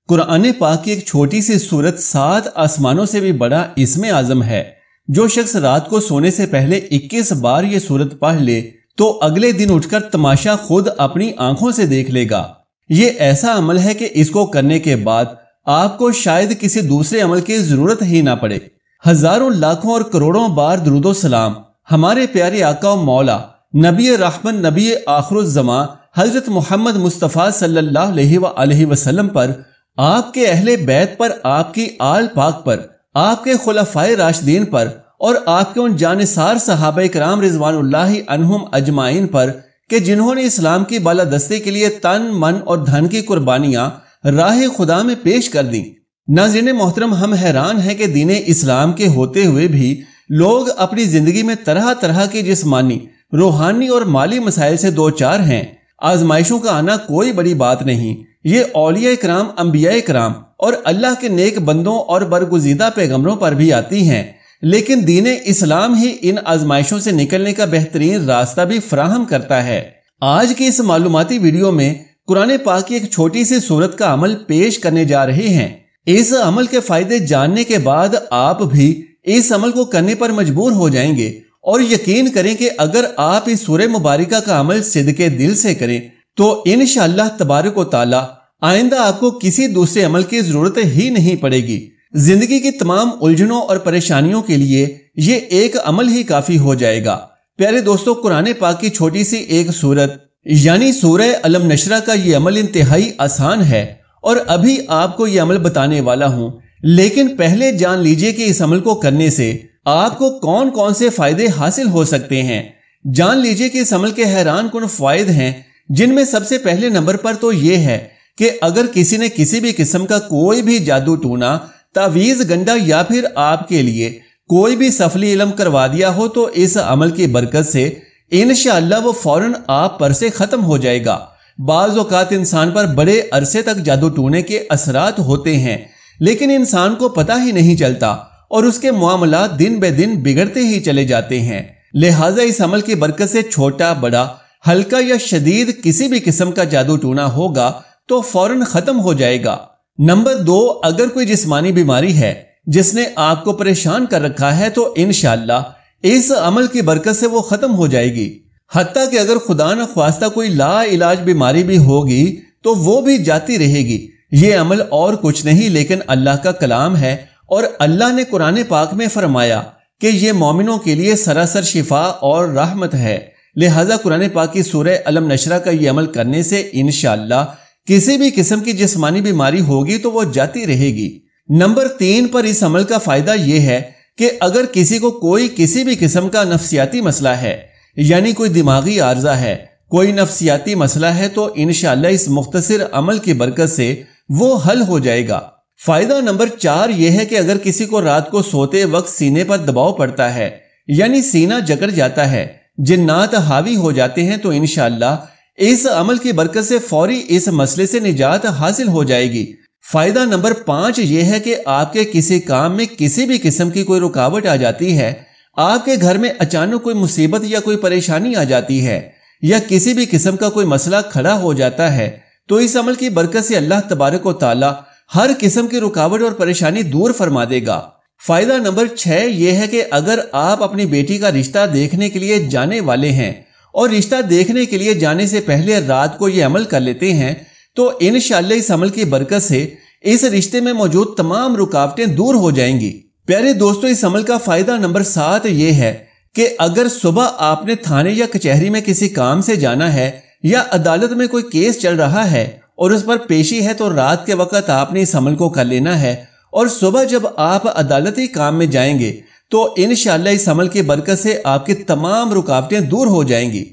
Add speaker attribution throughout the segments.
Speaker 1: قرآن پاک کی ایک چھوٹی سی سورت 7 آسمانوں سے بھی بڑا اسم اعظم ہے۔ جو شخص رات کو سونے سے پہلے 21 بار یہ سورت پڑھ لے تو اگلے دن اٹھ کر تماشا خود اپنی آنکھوں سے دیکھ لے گا۔ یہ ایسا عمل ہے کہ اس کو کرنے کے بعد آپ کو شاید کسی دوسرے عمل کی ضرورت ہی نہ پڑے۔ ہزاروں لاکھوں اور کروڑوں بار درود و سلام ہمارے پیارے آقا و مولا نبی رحمت نبی آخر الزمان حضرت محمد مصطفیٰ صلی اللہ علیہ وآلہ وسلم پر، آپ کے اہل بیت پر، آپ کی آل پاک پر، آپ کے خلفائے راشدین پر اور آپ کے ان جانثار صحابہ کرام رضوان اللہ عنہم اجمعین پر کہ جنہوں نے اسلام کی بالادستی کے لیے تن، من اور دھن کی قربانیاں راہ خدا میں پیش کر دیں۔ ناظرین محترم، ہم حیران ہیں کہ دین اسلام کے ہوتے ہوئے بھی لوگ اپنی زندگی میں طرح طرح کی جسمانی، روحانی اور مالی مسائل سے دوچار ہیں۔ آزمائشوں کا آنا کوئی بڑی بات نہیں، یہ اولیاء کرام، انبیاء کرام اور اللہ کے نیک بندوں اور برگزیدہ پیغمبروں پر بھی آتی ہیں، لیکن دین اسلام ہی ان آزمائشوں سے نکلنے کا بہترین راستہ بھی فراہم کرتا ہے۔ آج کی اس معلوماتی ویڈیو میں قرآن پاک کی ایک چھوٹی سی سورت کا عمل پیش کرنے جا رہے ہیں۔ اس عمل کے فائدے جاننے کے بعد آپ بھی اس عمل کو کرنے پر مجبور ہو جائیں گے، اور یقین کریں کہ اگر آپ اس سورہ مبارکہ کا عمل صدقے دل سے کریں تو انشاءاللہ تبارک و تعالی آئندہ آپ کو کسی دوسرے عمل کی ضرورت ہی نہیں پڑے گی۔ زندگی کی تمام الجھنوں اور پریشانیوں کے لیے یہ ایک عمل ہی کافی ہو جائے گا۔ پیارے دوستو، قرآن پاک کی چھوٹی سی ایک سورت یعنی سورہ علم نشرہ کا یہ عمل انتہائی آسان ہے، اور ابھی آپ کو یہ عمل بتانے والا ہوں، لیکن پہلے جان لیجئے کہ اس عمل کو کرنے سے آپ کو کون کون سے فائدے حاصل ہو سکتے ہیں۔ جان لیجئے کہ اس عمل کے حیران کن فوائد ہیں، جن میں سب سے پہلے نمبر پر تو یہ ہے کہ اگر کسی نے کسی بھی قسم کا کوئی بھی جادو ٹونا، تعویذ گنڈا یا پھر آپ کے لیے کوئی بھی سفلی علم کروا دیا ہو تو اس عمل کی برکت سے انشاءاللہ وہ فوراً آپ پر سے ختم ہو جائے گا۔ بعض اوقات انسان پر بڑے عرصے تک جادو ٹونے کے اثرات ہوتے ہیں، لیکن انسان کو پتہ ہی نہیں چلتا اور اس کے معاملات دن بے دن بگڑتے ہی چلے جاتے ہیں۔ لہٰذا اس عمل کی برکت سے چھوٹا، بڑا، ہلکا یا شدید کسی بھی قسم کا جادو ٹونا ہوگا تو فوراً ختم ہو جائے گا۔ نمبر 2، اگر کوئی جسمانی بیماری ہے جس نے آپ کو پریشان کر رکھا ہے تو انشاءاللہ اس عمل کی برکت سے وہ ختم ہو جائے گی۔ حتیٰ کہ اگر خدا نہ خواستہ کوئی لا علاج بیماری بھی ہوگی تو وہ بھی جاتی رہے گی۔ یہ عمل اور کچھ نہیں لیکن اللہ کا کلام ہے، اور اللہ نے قرآن پاک میں فرمایا کہ یہ مومنوں کے لیے سراسر شفا اور رحمت ہے۔ لہٰذا قرآن پاک کی سورہ علم نشرہ کا یہ عمل کرنے سے انشاءاللہ کسی بھی قسم کی جسمانی بیماری ہوگی تو وہ جاتی رہے گی۔ نمبر 3 پر اس عمل کا فائدہ یہ ہے کہ اگر کسی کو کوئی کسی بھی قسم کا نفسیاتی مسئلہ ہے، یعنی کوئی دماغی عارضہ ہے، کوئی نفسیاتی مسئلہ ہے، تو انشاءاللہ اس مختصر عمل کی برکت سے وہ حل ہو جائے گا۔ فائدہ نمبر 4 یہ ہے کہ اگر کسی کو رات کو سوتے وقت سینے پر دباؤ پڑتا ہے، یعنی سینہ جکڑ جاتا ہے، جنات حاوی ہو جاتے ہیں، تو انشاءاللہ اس عمل کی برکت سے فوری اس مسئلے سے نجات حاصل ہو جائے گی۔ فائدہ نمبر 5 یہ ہے کہ آپ کے کسی کام میں کسی بھی قسم کی کوئی رکاوٹ آ جاتی ہے، آپ کے گھر میں اچانک کوئی مصیبت یا کوئی پریشانی آ جاتی ہے، یا کسی بھی قسم کا کوئی مسئلہ کھڑا ہو جاتا ہے، تو اس عمل کی برکت سے اللہ تبارک و تعالی ہر قسم کی رکاوٹ اور پریشانی دور فرما دے گا۔ فائدہ نمبر 6 یہ ہے کہ اگر آپ اپنی بیٹی کا رشتہ دیکھنے کے لیے جانے والے ہیں اور رشتہ دیکھنے کے لیے جانے سے پہلے رات کو یہ عمل کر لیتے ہیں تو انشاءاللہ اس عمل کی برکت سے اس رشتے میں موجود تمام رکاوٹیں دور ہو جائیں گی۔ پیارے دوستو، اس عمل کا فائدہ نمبر 7 یہ ہے کہ اگر صبح آپ نے تھانے یا کچہری میں کسی کام سے جانا ہے یا عدالت میں کوئی کیس چل رہا ہے اور اس پر پیشی ہے تو رات کے وقت آپ نے اس عمل کو کر لینا ہے، اور صبح جب آپ عدالتی کام میں جائیں گے تو انشاءاللہ اس عمل کی برکت سے آپ کی تمام رکاوٹیں دور ہو جائیں گی۔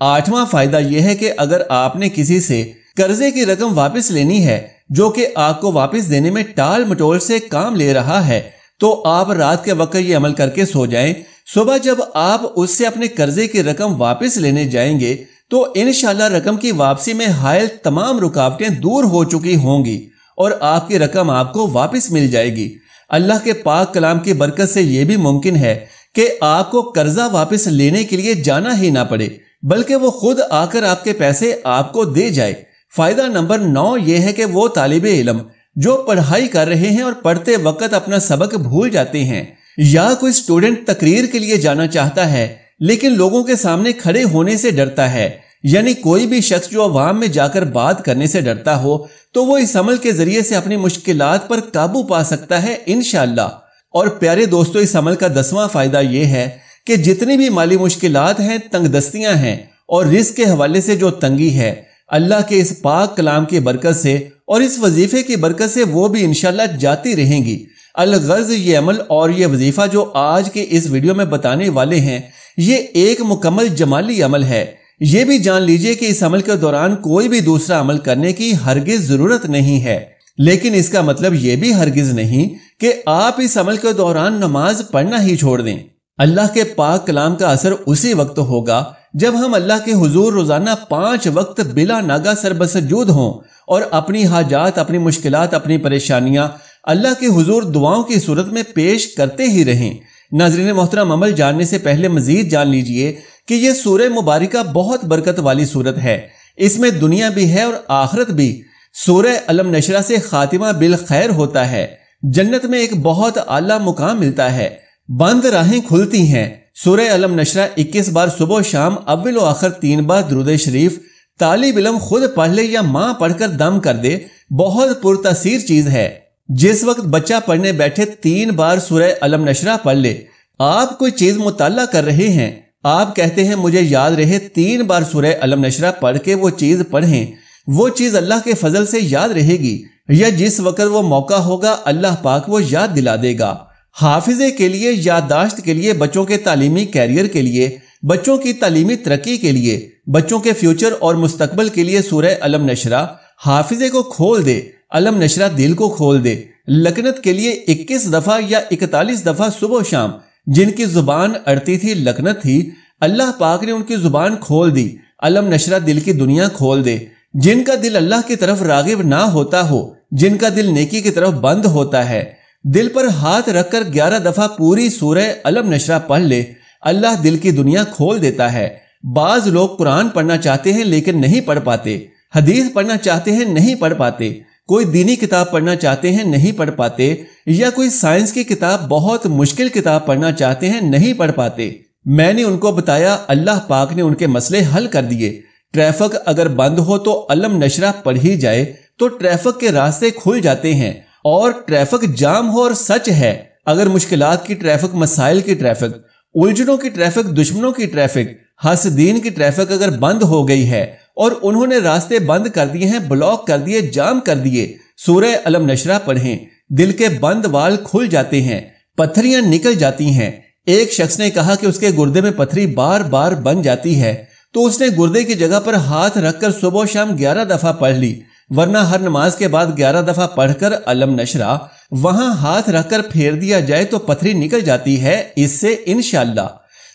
Speaker 1: 8واں فائدہ یہ ہے کہ اگر آپ نے کسی سے قرضے کی رقم واپس لینی ہے جو کہ آپ کو واپس دینے میں ٹال مٹول سے کام لے رہا ہے تو آپ رات کے وقت یہ عمل کر کے سو جائیں۔ صبح جب آپ اس سے اپنے قرضے کی رقم واپس لینے جائیں گے تو انشاءاللہ رقم کی واپسی میں حائل تمام رکاوٹیں دور ہو چکی ہوں گی اور آپ کی رقم آپ کو واپس مل جائے گی۔ اللہ کے پاک کلام کی برکت سے یہ بھی ممکن ہے کہ آپ کو قرضہ واپس لینے کے لیے جانا ہی نہ پڑے، بلکہ وہ خود آ کر آپ کے پیسے آپ کو دے جائے۔ فائدہ نمبر 9 یہ ہے کہ وہ طالب علم جو پڑھائی کر رہے ہیں اور پڑھتے وقت اپنا سبق بھول جاتے ہیں، یا کوئی سٹوڈنٹ تقریر کے لیے جانا چاہتا ہے لیکن لوگوں کے سامنے کھڑے ہونے سے ڈرتا ہے، یعنی کوئی بھی شخص جو عوام میں جا کر بات کرنے سے ڈرتا ہو تو وہ اس عمل کے ذریعے سے اپنی مشکلات پر قابو پا سکتا ہے انشاءاللہ۔ اور پیارے دوستو، اس عمل کا 10واں فائدہ یہ ہے کہ جتنی بھی مالی مشکلات ہیں، تنگ دستیاں ہیں اور رزق کے حوالے سے جو تنگی ہے، اللہ کے اس پاک کلام کی برکت سے اور اس وظیفے کی برکت سے وہ بھی انشاءاللہ جاتی رہیں گی۔ الغرض یہ عمل اور یہ وظیفہ جو آج کے اس ویڈیو میں بتانے والے ہیں، یہ ایک مکمل جمالی عمل ہے۔ یہ بھی جان لیجئے کہ اس عمل کے دوران کوئی بھی دوسرا عمل کرنے کی ہرگز ضرورت نہیں ہے، لیکن اس کا مطلب یہ بھی ہرگز نہیں کہ آپ اس عمل کے دوران نماز پڑھنا ہی چھوڑ دیں۔ اللہ کے پاک کلام کا اثر اسی وقت ہوگا جب ہم اللہ کے حضور روزانہ 5 وقت بلا ناگا سربسجود ہوں اور اپنی حاجات، اپنی مشکلات، اپنی پریشانیاں اللہ کے حضور دعاؤں کی صورت میں پیش کرتے ہی رہیں۔ ناظرین محترم، عمل جاننے سے پہلے مزید جان لیجئے کہ یہ سورہ مبارکہ بہت برکت والی سورت ہے، اس میں دنیا بھی ہے اور آخرت بھی۔ سورہ علم نشرہ سے خاتمہ بالخیر ہوتا ہے، جنت میں ایک بہت اعلیٰ مقام ملتا ہے، بند راہیں کھلتی ہیں۔ سورہ علم نشرہ 21 بار صبح و شام، اول و آخر 3 بار درود شریف، طالب علم خود پڑھ لے یا ماں پڑھ کر دم کر دے، بہت پرتاثیر چیز ہے۔ جس وقت بچہ پڑھنے بیٹھے 3 بار سورہ علم نشرہ پڑھ لے۔ آپ کوئی چیز مطالعہ کر رہے ہیں، آپ کہتے ہیں مجھے یاد رہے، 3 بار سورہ علم نشرہ پڑھ کے وہ چیز پڑھیں، وہ چیز اللہ کے فضل سے یاد رہے گی، یا جس وقت وہ موقع ہوگا اللہ پاک وہ یاد دلا دے گا۔ حافظے کے لیے، یادداشت کے لیے، بچوں کے تعلیمی کیریئر کے لیے، بچوں کی تعلیمی ترقی کے لیے، بچوں کے فیوچر اور مستقبل کے لیے سورہ علم نشرہ حافظے کو کھول دے، علم نشرہ دل کو کھول دے۔ لکنت کے لیے 21 دفعہ یا 41 دفعہ صبح و شام، جن کی زبان اڑتی تھی، لکنت تھی، اللہ پاک نے ان کی زبان کھول دی۔ علم نشرہ دل کی دنیا کھول دے۔ جن کا دل اللہ کی طرف راغب نہ ہوتا ہو، جن کا دل نیکی کی طرف بند ہوتا ہے، دل پر ہاتھ رکھ کر 11 دفعہ پوری سورہ علم نشرہ پڑھ لے، اللہ دل کی دنیا کھول دیتا ہے۔ بعض لوگ قرآن پڑھنا چاہتے ہیں لیکن نہیں پڑھ پاتے، حدیث پڑھنا چاہتے ہیں نہیں پڑھ پاتے، کوئی دینی کتاب پڑھنا چاہتے ہیں نہیں پڑھ پاتے، یا کوئی سائنس کی کتاب، بہت مشکل کتاب پڑھنا چاہتے ہیں نہیں پڑھ پاتے۔ میں نے ان کو بتایا، اللہ پاک نے ان کے مسئلے حل کر دیے۔ ٹریفک اگر بند ہو تو علم نشرہ پڑھی جائے تو ٹریفک کے راستے کھل جاتے ہیں، اور ٹریفک جام ہو، اور سچ ہے، اگر مشکلات کی ٹریفک، مسائل کی ٹریفک، الجھنوں کی ٹریفک، دشمنوں کی ٹریفک، حاسدین کی ٹریفک اگر بند ہو گئی ہے اور انہوں نے راستے بند کر دیے ہیں، بلاک کر دیے، جام کر دیے، سورہ علم نشرہ پڑھیں، دل کے بند وال کھل جاتے ہیں، پتھریاں نکل جاتی ہیں۔ ایک شخص نے کہا کہ اس کے گردے میں پتھری بار بار بن جاتی ہے، تو اس نے گردے کی جگہ پر ہاتھ رکھ کر صبح و شام 11 دفعہ پڑھ لی، ورنہ ہر نماز کے بعد 11 دفعہ پڑھ کر علم نشرہ وہاں ہاتھ رکھ کر پھیر دیا جائے تو پتھری نکل جاتی ہے اس سے انشاءاللہ۔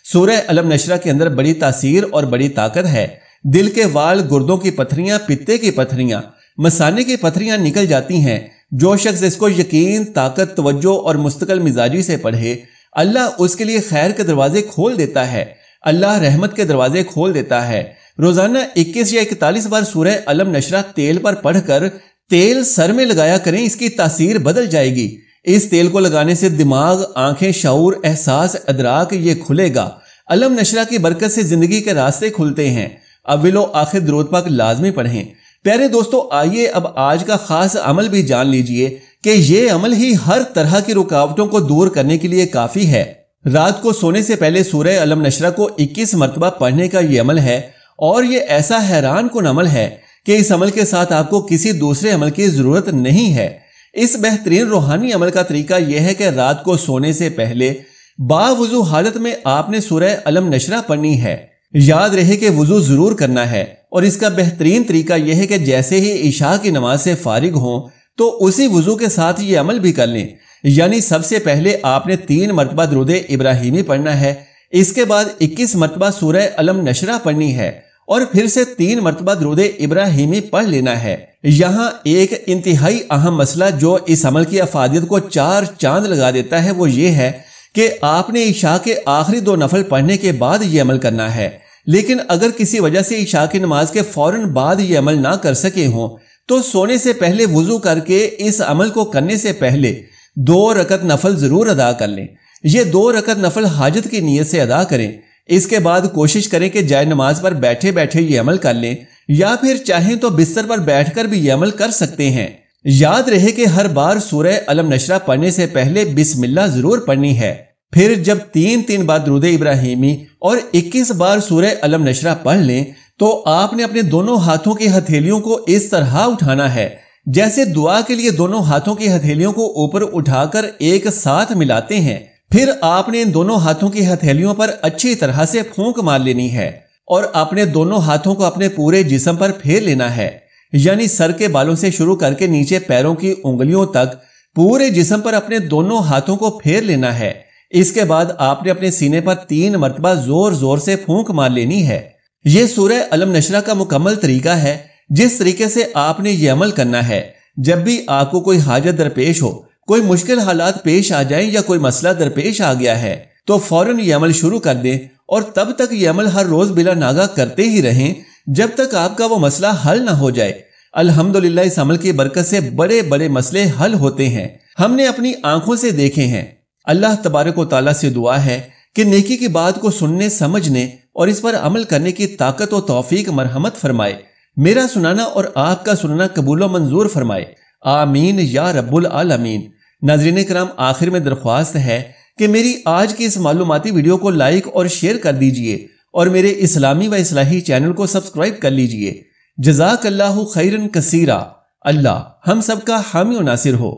Speaker 1: سورہ علم نشرہ کے اندر بڑی تاثیر اور بڑی طاقت ہے۔ دل کے وال، گردوں کی پتھریاں، پتے کی پتھریاں، مثانے کی پتھریاں نکل جاتی ہیں۔ جو شخص اس کو یقین، طاقت، توجہ اور مستقل مزاجی سے پڑھے، اللہ اس کے لیے خیر کے دروازے کھول دیتا ہے، اللہ رحمت کے دروازے کھول دیتا ہے۔ روزانہ 21 یا 41 بار سورہ علم نشرہ تیل پر پڑھ کر تیل سر میں لگایا کریں، اس کی تاثیر بدل جائے گی۔ اس تیل کو لگانے سے دماغ، آنکھیں، شعور، احساس، ادراک یہ کھلے گا۔ علم نشرہ کی برکت سے زندگی کے راستے کھلتے ہیں۔ اول و آخر درود پاک لازمی پڑھیں۔ پیارے دوستو، آئیے اب آج کا خاص عمل بھی جان لیجئے کہ یہ عمل ہی ہر طرح کی رکاوٹوں کو دور کرنے کے لیے کافی ہے۔ رات کو سونے سے پہلے سورہ علم نشرہ کو 21 مرتبہ پڑھنے کا یہ عمل ہے، اور یہ ایسا حیران کن عمل ہے کہ اس عمل کے ساتھ آپ کو کسی دوسرے عمل کی ضرورت نہیں ہے۔ اس بہترین روحانی عمل کا طریقہ یہ ہے کہ رات کو سونے سے پہلے باوضو حالت میں آپ نے سورہ علم نشرہ پڑھنی ہے۔ یاد رہے کہ وضو ضرور کرنا ہے، اور اس کا بہترین طریقہ یہ ہے کہ جیسے ہی عشاء کی نماز سے فارغ ہوں تو اسی وضو کے ساتھ یہ عمل بھی کر لیں۔ یعنی سب سے پہلے آپ نے 3 مرتبہ درود ابراہیمی پڑھنا ہے، اس کے بعد 21 مرتبہ سورہ علم نشرہ پڑھنی ہے، اور پھر سے 3 مرتبہ درود ابراہیمی پڑھ لینا ہے۔ یہاں ایک انتہائی اہم مسئلہ جو اس عمل کی افادیت کو 4 چاند لگا دیتا ہے وہ یہ ہے کہ آپ نے عشاء کے آخری 2 نفل پڑھنے کے بعد یہ عمل کرنا ہے۔ لیکن اگر کسی وجہ سے عشاء کی نماز کے فوراً بعد یہ عمل نہ کر سکے ہوں تو سونے سے پہلے وضو کر کے اس عمل کو کرنے سے پہلے 2 رکعت نفل ضرور ادا کر لیں۔ یہ 2 رکعت نفل حاجت کی نیت سے ادا کریں۔ اس کے بعد کوشش کریں کہ جائے نماز پر بیٹھے بیٹھے یہ عمل کر لیں، یا پھر چاہیں تو بستر پر بیٹھ کر بھی یہ عمل کر سکتے ہیں۔ یاد رہے کہ ہر بار سورہ علم نشرہ پڑھنے سے پہلے بسم اللہ ضرور پڑھنی ہے۔ پھر جب 3 بار درود ابراہیمی اور 21 بار سورہ علم نشرہ پڑھ لیں تو آپ نے اپنے دونوں ہاتھوں کی ہتھیلیوں کو اس طرح اٹھانا ہے جیسے دعا کے لیے دونوں ہاتھوں کی ہتھیلیوں کو اوپر اٹھا کر ایک ساتھ ملاتے ہیں۔ پھر آپ نے ان دونوں ہاتھوں کی ہتھیلیوں پر اچھی طرح سے پھونک مار لینی ہے اور اپنے دونوں ہاتھوں کو اپنے پورے جسم پر پھیر لینا ہے، یعنی سر کے بالوں سے شروع کر کے نیچے پیروں کی انگلیوں تک پورے جسم پر اپنے دونوں ہاتھوں کو پھیر لینا ہے۔ اس کے بعد آپ نے اپنے سینے پر 3 مرتبہ زور زور سے پھونک مار لینی ہے۔ یہ سورہ علم نشرہ کا مکمل طریقہ ہے جس طریقے سے آپ نے یہ عمل کرنا ہے۔ جب بھی آپ کو کوئی حاجت درپیش ہو، کوئی مشکل حالات پیش آ جائیں یا کوئی مسئلہ درپیش آ گیا ہے تو فوراً یہ عمل شروع کر دیں اور تب تک یہ عمل ہر روز بلا ناغہ کرتے ہی رہیں جب تک آپ کا وہ مسئلہ حل نہ ہو جائے۔ الحمدللہ اس عمل کی برکت سے بڑے بڑے مسئلے حل ہوتے ہیں، ہم نے اپنی آنکھوں سے دیکھے ہیں۔ اللہ تبارک و تعالیٰ سے دعا ہے کہ نیکی کی بات کو سننے، سمجھنے اور اس پر عمل کرنے کی طاقت و توفیق مرحمت فرمائے، میرا سنانا اور آپ کا سننا قبول و منظور فرمائے، آمین یا رب العالمین۔ ناظرین کرام، آخر میں درخواست ہے کہ میری آج کی اس معلوماتی ویڈیو کو لائک اور شیئر کر دیجئے اور میرے اسلامی و اصلاحی چینل کو سبسکرائب کر لیجئے۔ جزاک اللہ خیرن کثیرا۔ اللہ ہم سب کا حامی و ناصر ہو۔